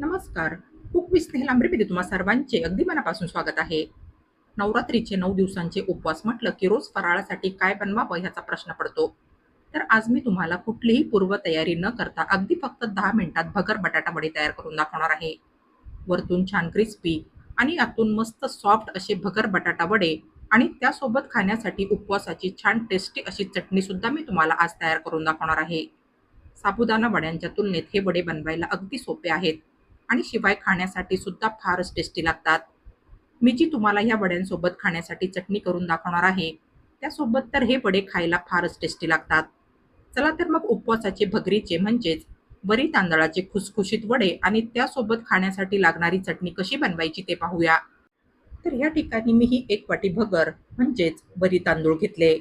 नमस्कार. Cook with Snehal आंबेमध्ये तुम्हा सर्वांचे अगदी मनापासून स्वागत आहे. नवरात्रीचे 9 दिवसांचे उपवास म्हटलं की रोज फराळासाठी काय बनवावं ह्याचा प्रश्न पडतो. तर आज मी तुम्हाला कुठलीही पूर्वतयारी न करता अगदी फक्त 10 मिनिटात भगर बटाटा वडे तयार करून दाखवणार आहे. वरतून छान क्रिस्पी आणि आतून मस्त सॉफ्ट असे भगर बटाटा वडे आणि त्यासोबत खाण्यासाठी उपवासाची छान टेस्टी अशी चटणी सुद्धा मी तुम्हाला आज तयार करून दाखवणार आहे. साबुदाणा वड्यांच्या तुलनेत हे वडे बनवायला अगदी सोपे आहेत आणि शिवाय खाण्यासाठी सुद्धा फारच टेस्टी लागतात. मी जी तुम्हाला ह्या वड्यांसोबत खाण्यासाठी चटणी करून दाखवणार आहे, त्यासोबत तर हे वडे खायला फारच टेस्टी लागतात. चला तर मग उपवासाचे भगरीचे म्हणजेच वरी तांदळाचे खुसखुशीत वडे आणि त्यासोबत खाण्यासाठी लागणारी चटणी कशी बनवायची ते पाहूया. तर या ठिकाणी मी ही 1 वाटी भगर म्हणजेच वरी तांदूळ घेतले.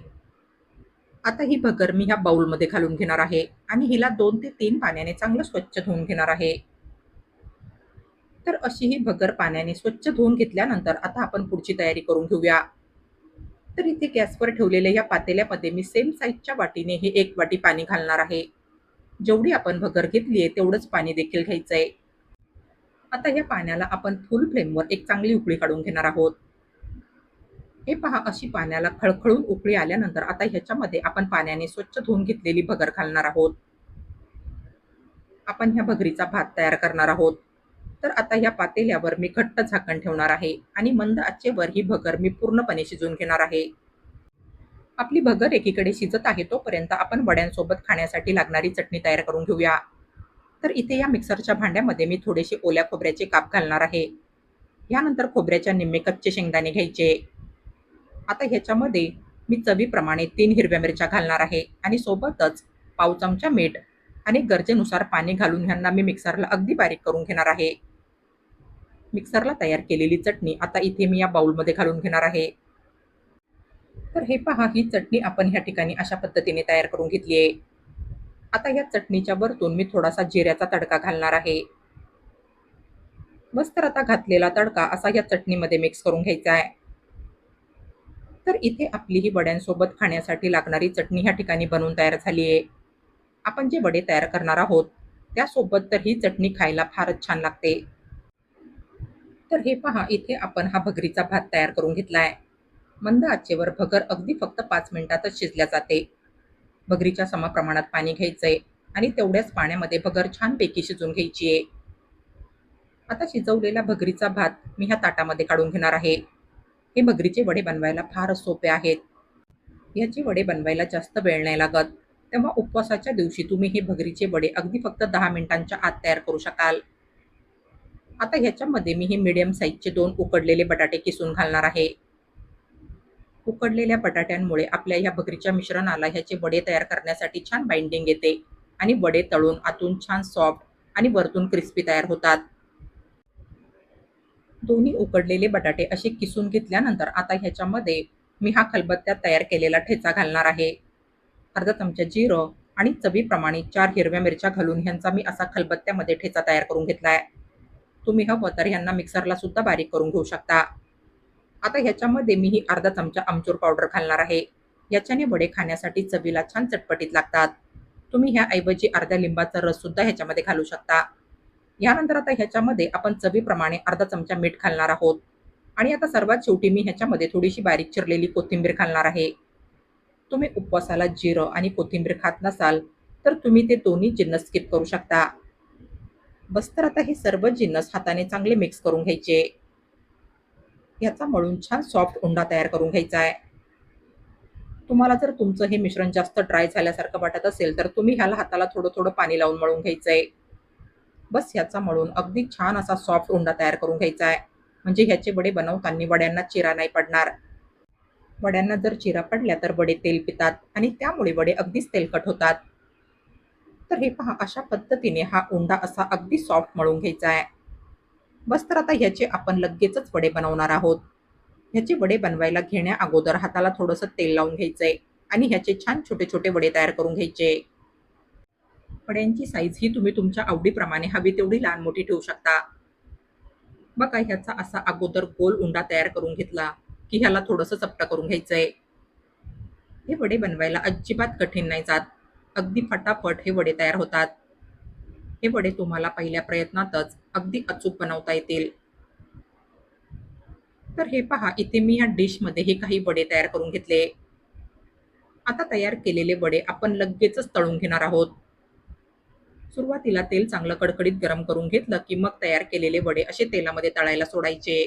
आता ही भगर मी ह्या बाउलमध्ये घालून घेणार आहे आणि हिला 2 ते 3 पाण्याने चांगलं स्वच्छ धुवून घेणार आहे. तर अशी ही भगर पाण्याने स्वच्छ धुवून घेतल्यानंतर आता आपण पुढची तयारी करून घेऊया. तर इथे गॅसवर ठेवलेल्या या पातेल्यामध्ये मी सेम साईजच्या वाटीने हे 1 वाटी पाणी घालणार आहे. जेवढी आपण भगर घेतली आहे तेवढंच पाणी देखील घ्यायचंय. आता या पाण्याला आपण फुल फ्लेमवर एक चांगली उकळी काढून घेणार आहोत. हे पहा, अशी पाण्याला खळखळून उकळी आल्यानंतर आता ह्याच्यामध्ये आपण पाण्याने स्वच्छ धुवून घेतलेली भगर घालणार आहोत. आपण ह्या भगरीचा भात तयार करणार आहोत. तर आता ह्या पातेल्यावर मी घट्ट झाकण ठेवणार आहे आणि मंद आचेवर ही भगर मी पूर्णपणे शिजवून घेणार आहे. आपली भगर एकीकडे शिजत आहे तोपर्यंत आपण वड्यांसोबत खाण्यासाठी लागणारी चटणी तयार करून घेऊया. तर इथे या मिक्सरच्या भांड्यामध्ये मी थोडेसे ओल्या खोबऱ्याचे काप घालणार आहे. यानंतर खोबऱ्याच्या निम्मे कच्चे शेंगदाणे घ्यायचे. आता ह्याच्यामध्ये मी चवीप्रमाणे 3 हिरव्या मिरच्या घालणार आहे आणि सोबतच पाव चमचा मीठ आणि गरजेनुसार पाणी घालून ह्यांना मी मिक्सरला अगदी बारीक करून घेणार आहे. मिक्सरला तयार केलेली चटणी आता इथे मी या बाउलमध्ये घालून घेणार आहे. तर हे पहा, ही चटणी आपण ह्या ठिकाणी अशा पद्धतीने तयार करून घेतली आहे. आता या चटणीच्या वरतून मी थोडासा जिऱ्याचा तडका घालणार आहे. बस, तर आता घातलेला तडका असा या चटणीमध्ये मिक्स करून घ्यायचा आहे. तर इथे आपली ही वड्यांसोबत खाण्यासाठी लागणारी चटणी ह्या ठिकाणी बनवून तयार झाली आहे. आपण जे वडे तयार करणार आहोत त्यासोबत तर ही चटणी खायला फारच छान लागते. तर हे पहा, इथे आपण हा भगरीचा भात तयार करून घेतलाय. मंद आचेवर भगर अगदी फक्त 5 मिनिटातच शिजल्या जाते. भगरीच्या समप्रमाणात पाणी घ्यायचंय आणि तेवढ्याच पाण्यामध्ये भगर छानपैकी शिजून घ्यायची आहे. आता शिजवलेला भगरीचा भात मी ह्या ताटामध्ये काढून घेणार आहे. हे भगरीचे वडे बनवायला फारच सोपे आहेत. ह्याचे वडे बनवायला जास्त वेळ नाही लागत. तेव्हा उपवासाच्या दिवशी तुम्ही हे भगरीचे वडे अगदी फक्त 10 मिनिटांच्या आत तयार करू शकाल. आता ह्याच्यामध्ये मी हे मीडियम साईजचे 2 उकडलेले बटाटे किसून घालणार आहे. उकडलेल्या बटाट्यांमुळे आपल्या ह्या भगरीच्या मिश्रणाला ह्याचे वडे तयार करण्यासाठी छान बाइंडिंग येते आणि वडे तळून आतून छान सॉफ्ट आणि वरतून क्रिस्पी तयार होतात. दोन्ही उकडलेले बटाटे असे किसून घेतल्यानंतर आता ह्याच्यामध्ये मी हा खलबत्त्यात तयार केलेला ठेचा घालणार आहे. अर्धा चमचा जिरं आणि चवीप्रमाणे 4 हिरव्या मिरच्या घालून ह्यांचा मी असा खलबत्त्यामध्ये ठेचा तयार करून घेतलाय. तुम्ही हवं तर ह्यांना मिक्सरला सुद्धा बारीक करून घेऊ शकता. आता ह्याच्यामध्ये मी ही अर्धा चमचा आमचूर पावडर घालणार आहे. याच्याने वडे खाण्यासाठी चवीला छान चटपटीत लागतात. तुम्ही ह्याऐवजी अर्ध्या लिंबाचा रस सुद्धा ह्याच्यामध्ये घालू शकता. यानंतर आता ह्याच्यामध्ये आपण चवीप्रमाणे अर्धा चमचा मीठ घालणार आहोत आणि आता सर्वात शेवटी मी ह्याच्यामध्ये थोडीशी बारीक चिरलेली कोथिंबीर घालणार आहे. तुम्ही उपवासाला जिरं आणि कोथिंबीर खात नसाल तर तुम्ही ते दोन्ही जिन्नस स्किप करू शकता. बस, तर आता हे सर्व जिन्नस हाताने चांगले मिक्स करून घ्यायचे. ह्याचा मळून छान सॉफ्ट उंडा तयार करून घ्यायचा आहे. तुम्हाला जर तुमचं हे मिश्रण जास्त ड्राय झाल्यासारखं वाटत असेल तर तुम्ही ह्याला हाताला थोडं थोडं पाणी लावून मळून घ्यायचंय. बस, ह्याचा मळून अगदी छान असा सॉफ्ट उंडा तयार करून घ्यायचा आहे. म्हणजे ह्याचे वडे बनवताना वड्यांना चिरा नाही पडणार. वड्यांना जर चिरा पडल्या तर वडे तेल पितात आणि त्यामुळे वडे अगदीच तेलकट होतात. तर हे पहा, अशा पद्धतीने हा उंडा असा अगदी सॉफ्ट मळून घ्यायचा आहे. बस, तर आता ह्याचे आपण लगेचच वडे बनवणार आहोत. ह्याचे वडे बनवायला घेण्या अगोदर हाताला थोडंसं तेल लावून घ्यायचंय आणि ह्याचे छान छोटे छोटे वडे तयार करून घ्यायचे. वड्यांची साईज ही तुम्ही तुमच्या आवडीप्रमाणे हवी तेवढी लहान मोठी ठेवू शकता. बघा, ह्याचा असा अगोदर गोल उंडा तयार करून घेतला की ह्याला थोडंसं चपटं करून घ्यायचंय. हे वडे बनवायला अजिबात कठीण नाही जात. अगदी फटाफट हे वडे तयार होतात. हे वडे तुम्हाला पहिल्या प्रयत्नातच अगदी अचूक बनवता येतील. तर हे पहा, इथे मी या डिशमध्ये हे काही वडे तयार करून घेतले. आता तयार केलेले वडे आपण लगेचच तळून घेणार आहोत. सुरुवातीला तेल चांगलं कडकडीत गरम करून घेतलं की मग तयार केलेले वडे असे तेलामध्ये तळायला सोडायचे.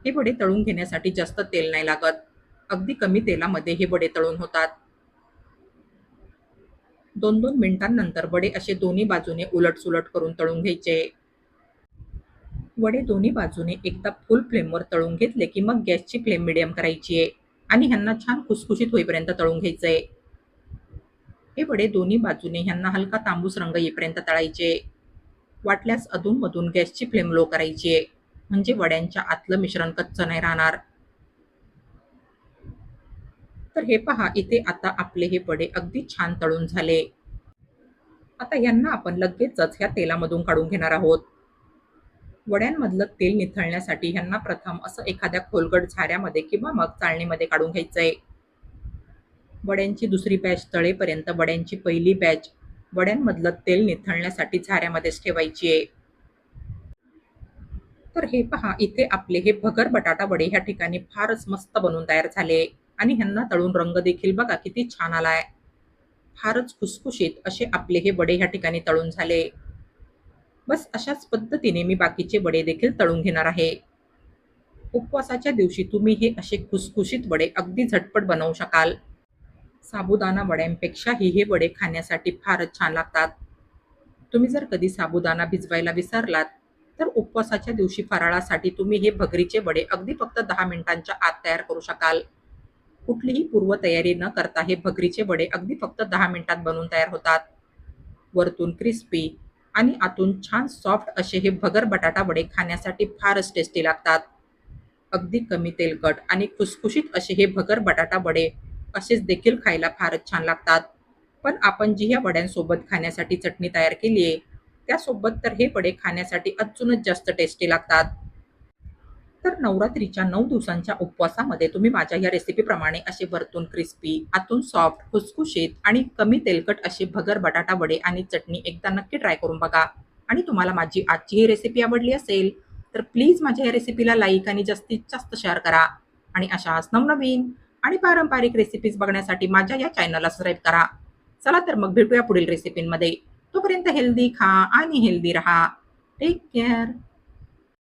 हे वडे तळून घेण्यासाठी जास्त तेल नाही लागत. अगदी कमी तेलामध्ये हे वडे तळून होतात. 2-2 मिनिटांनंतर वडे असे दोन्ही बाजूने उलट-सुलट करून तळून घ्यायचे. वडे दोन्ही बाजूने एकदा फुल फ्लेमवर तळून घेतले की मग गॅसची फ्लेम मीडियम करायची आहे आणि ह्यांना छान खुसखुशीत होईपर्यंत तळून घ्यायचंय. हे वडे दोन्ही बाजूने ह्यांना हलका तांबूस रंग येईपर्यंत तळायचे. वाटल्यास अधूनमधून गॅसची फ्लेम लो करायची आहे, म्हणजे वड्यांच्या आतलं मिश्रण कच्चं नाही राहणार. तर हे पहा, इथे आता आपले हे वडे अगदी छान तळून झाले. आता यांना आपण लगेचच ह्या तेलामधून काढून घेणार आहोत. वड्यांमधलं तेल निथळण्यासाठी ह्यांना प्रथम असं एखाद्या खोलगट झाऱ्यामध्ये किंवा मग चाळणीमध्ये काढून घ्यायचंय. वड्यांची दुसरी बॅच तळेपर्यंत वड्यांची पहिली बॅच वड्यांमधलं तेल निथळण्यासाठी झाऱ्यामध्येच ठेवायची आहे. तर हे पहा, इथे आपले हे भगर बटाटा वडे ह्या ठिकाणी फारच मस्त बनून तयार झाले आणि ह्यांना तळून रंग देखील बघा किती छान आलाय. फारच खुसखुशीत असे आपले हे वडे ह्या ठिकाणी तळून झाले. बस अशाच पद्धतीने मी बाकीचे वडे देखील तळून घेणार आहे. उपवासाच्या दिवशी तुम्ही हे असे खुसखुशीत वडे अगदी झटपट बनवू शकाल. साबुदाणा वड्यांपेक्षाही हे वडे खाण्यासाठी फारच छान लागतात. तुम्ही जर कधी साबुदाणा भिजवायला विसरलात, तर उपवासाच्या दिवशी फराळासाठी तुम्ही हे भगरीचे वडे अगदी फक्त 10 मिनिटांच्या आत तयार करू शकाल. कुठलीही पूर्वतयारी न करता हे भगरीचे वडे अगदी फक्त 10 मिनिटात बनून तयार होतात. वरतून क्रिस्पी आणि आतून छान सॉफ्ट असे हे भगर बटाटा वडे खाण्यासाठी फारच टेस्टी लागतात. अगदी कमी तेलकट आणि खुसखुशीत असे हे भगर बटाटा वडे असेच देखील खायला फारच छान लागतात. पण आपण जी ह्या वड्यांसोबत खाण्यासाठी चटणी तयार केली आहे, त्यासोबत तर हे वडे खाण्यासाठी अजूनच जास्त टेस्टी लागतात. तर नवरात्रीच्या 9 दिवसांच्या उपवासामध्ये तुम्ही माझ्या या रेसिपीप्रमाणे असे वरतून क्रिस्पी, आतून सॉफ्ट, खुसखुशीत आणि कमी तेलकट असे भगर बटाटा वडे आणि चटणी एकदा नक्की ट्राय करून बघा. आणि तुम्हाला माझी आजची ही रेसिपी आवडली असेल, तर प्लीज माझ्या या रेसिपीला लाईक आणि जास्तीत जास्त शेअर करा. आणि अशाच नवनवीन आणि पारंपरिक रेसिपीज बघण्यासाठी माझ्या या चॅनलला सबस्क्राईब करा. चला तर मग भेटूया पुढील रेसिपींमध्ये. तोपर्यंत हेल्दी खा आणि हेल्दी राहा. Take care.